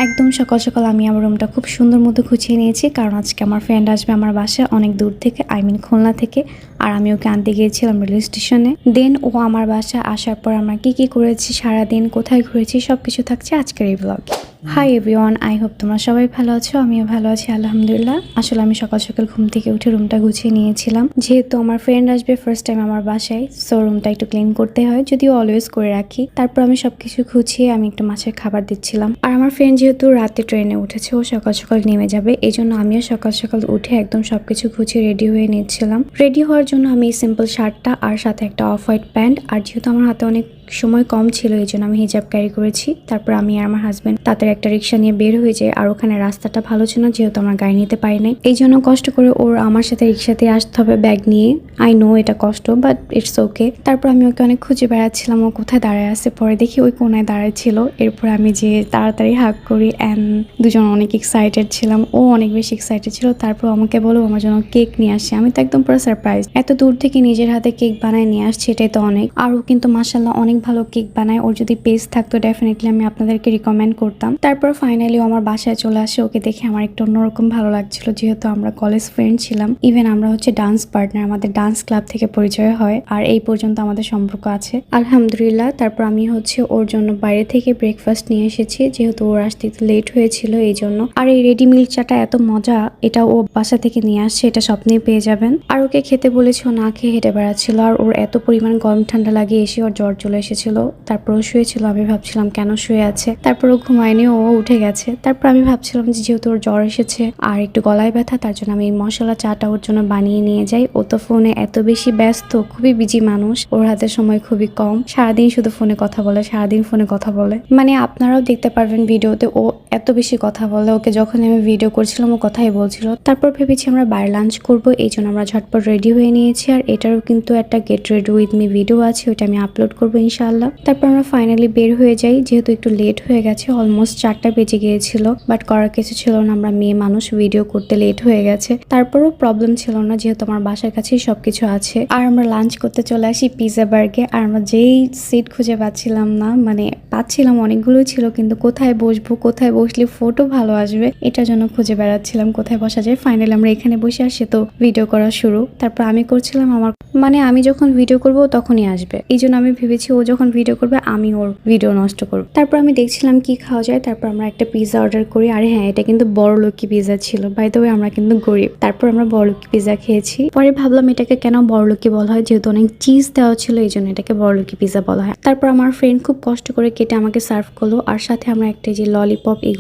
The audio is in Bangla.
একদম সকাল সকাল আমি আমার রুমটা খুব সুন্দর মতো গুছিয়ে নিয়েছি, কারণ আজকে আমার ফ্রেন্ড আসবে আমার বাসায় অনেক দূর থেকে, খুলনা থেকে। আর আমি ওকে আনতে গিয়েছিলাম রেল স্টেশনে। দেন ও আমার বাসায় আসার পর আমরা কি করেছি সারাদিন, কোথায় ঘুরেছি, সবকিছু থাকছে আজকের এই ব্লগে। হাই এভরিওয়ান, আই হোপ তোমরা সবাই ভালো আছো। আমিও ভালো আছি আলহামদুলিল্লাহ। আসলে আমি সকাল সকাল ঘুম থেকে উঠে রুমটা গুছিয়ে নিয়েছিলাম, যেহেতু আমার ফ্রেন্ড আসবে ফার্স্ট টাইম আমার বাসায়, সো রুমটা একটু ক্লিন করতে হয়, যদিও অলওয়েজ করে রাখি। তারপর আমি সবকিছু গুছিয়ে আমি একটু মাছের খাবার দিচ্ছিলাম। আর আমার ফ্রেন্ড যেহেতু রাতে ট্রেনে উঠেছে, ও সকাল সকাল নেমে যাবে, এই জন্য আমিও সকাল সকাল উঠে একদম সবকিছু গুছিয়ে রেডি হয়ে নিচ্ছিলাম। রেডি হওয়ার জন্য আমি সিম্পল শার্টটা আর সাথে একটা অফ হোয়াইট প্যান্ট, আর যেহেতু আমার হাতে অনেক সময় কম ছিল এই জন্য আমি হিজাব ক্যারি করেছি। তারপর আমি আর আমার হাজব্যান্ড তাদের একটা রিক্সা নিয়ে বের হয়ে যায়, আর ওখানে রাস্তাটা ভালো ছিল না, যেহেতু আমরা গাড়ি নিতে পারি নাই, এই জন্য কষ্ট করে ওর আমার সাথে রিক্সাতে আসতে হবে ব্যাগ নিয়ে। আই নো এটা কষ্ট, বাট ইটস ওকে। তারপর আমি ওকে অনেক খুঁজে বেড়াচ্ছিলাম ও কোথায় দাঁড়ায় আছে, পরে দেখি ওই কোনায় দাঁড়ায় ছিল। এরপর আমি যে তাড়াতাড়ি হাগ করি, অ্যান্ড দুজন অনেক এক্সাইটেড ছিলাম, ও অনেক বেশি এক্সাইটেড ছিল। তারপর আমাকে বলো আমার জন্য কেক নিয়ে আসে, আমি তো একদম পুরো সারপ্রাইজ, এত দূর থেকে নিজের হাতে কেক বানায় নিয়ে আসছে, এটাই তো অনেক। আর ও কিন্তু মাশাআল্লাহ অনেক ভালো কেক বানায়, ওর যদি পেজ থাকতো ডেফিনেটলি আমি আপনাদেরকে রিকমেন্ড করতাম। তারপর ফাইনালি ও আমার বাসায় চলে আসে, ওকে দেখে আমার একটু অন্যরকম ভালো লাগছিল, যেহেতু আমরা কলেজ ফ্রেন্ড ছিলাম, ইভেন আমরা হচ্ছে ডান্স পার্টনার, আমাদের ডান্স ক্লাব থেকে পরিচয় হয়, আর এই পর্যন্ত আমাদের সম্পর্ক আছে আলহামদুলিল্লাহ। তারপর আমি হচ্ছে ওর জন্য বাইরে থেকে ব্রেকফাস্ট নিয়ে এসেছি, যেহেতু ওর আসতে একটু লেট হয়েছিল এই জন্য। আর এই রেডি মিল্ক চাটা এত মজা, এটা ও বাসা থেকে নিয়ে আসছে, এটা স্বপ্নেই পেয়ে যাবেন। আর ওকে খেতে বলেছি, ও না খেয়ে হেঁটে বেড়াচ্ছিল, আর ওর এত পরিমাণ গরম ঠান্ডা লাগে এসে ওর জ্বর চলে এসেছিল। তারপর ও শুয়েছিল, আমি ভাবছিলাম কেন শুয়ে আছে, তারপর ও ঘুমায়নি, ও উঠে গেছে। তারপর আমি ভাবছিলাম যে যেহেতু ওর জ্বর এসেছে আর একটু গলায় ব্যথা, তার জন্য আমি মশলা চাটা ওর জন্য বানিয়ে নিয়ে যাই। ও তো ফোনে এত বেশি ব্যস্ত, খুবই বিজি মানুষ, ওর হাতে সময় খুবই কম, সারাদিন শুধু ফোনে কথা বলে, সারাদিন ফোনে কথা বলে, মানে আপনারাও দেখতে পারবেন ভিডিওতে ও এত বেশি কথা বলে। ওকে যখন আমি ভিডিও করছিলাম ও কথাই বলছিল। তারপর ভেবেছি আমরা বাইরে লাঞ্চ করব, এই জন্য আমরা ঝটপট রেডি হয়ে নিয়েছি। আর এটারও কিন্তু একটা get ready with me video আছে, ওইটা আমি আপলোড করবো ইনশাআল্লাহ। তারপর আমরা ফাইনালি বের হয়ে যাই, যেহেতু একটু লেট হয়ে গেছে, অলমোস্ট 4টা বেজে গিয়েছিল, বাট করার কিছু ছিল না, আমরা মেয়ে মানুষ, ভিডিও করতে লেট হয়ে গেছে। তারপরও প্রবলেম ছিল না, যেহেতু আমার বাসার কাছেই সবকিছু আছে। আর আমরা লাঞ্চ করতে চলে আসি পিৎজা বার্গে, আর আমরা যেই সিট খুঁজে পাচ্ছিলাম না, মানে পাচ্ছিলাম অনেকগুলো ছিল, কিন্তু কোথায় বসবো, কোথায় বসলে ফটো ভালো আসবে, এটার জন্য খুঁজে বেড়াচ্ছিলাম কোথায় বসা যায়। ফাইনালি আমরা এখানে বসে আসি, তো ভিডিও করা শুরু। তারপর আমি করছিলাম আমার, মানে আমি যখন ভিডিও করব তখনই আসবে, এই জন্য আমি ভেবেছি ও যখন ভিডিও করবে আমি ওর ভিডিও নষ্ট করব। তারপর আমি দেখছিলাম কি খাওয়া যায়, তারপর আমরা একটা পিৎজা অর্ডার করি। আর হ্যাঁ, এটা কিন্তু বড়লোকি পিৎজা ছিল, বাই দ্য ওয়ে আমরা কিন্তু গরিব। তারপর আমরা বড়লোকি পিৎজা খেয়েছি। পরে ভাবলাম এটাকে কেন বড়লোকি বলা হয়, যেহেতু অনেক চিজ দেওয়া ছিল এই জন্য এটাকে বড়লোকি পিৎজা বলা হয়। তারপর আমার ফ্রেন্ড খুব কষ্ট করে কেটে আমাকে সার্ভ করলো, আর সাথে আমরা একটা যে ললিপপ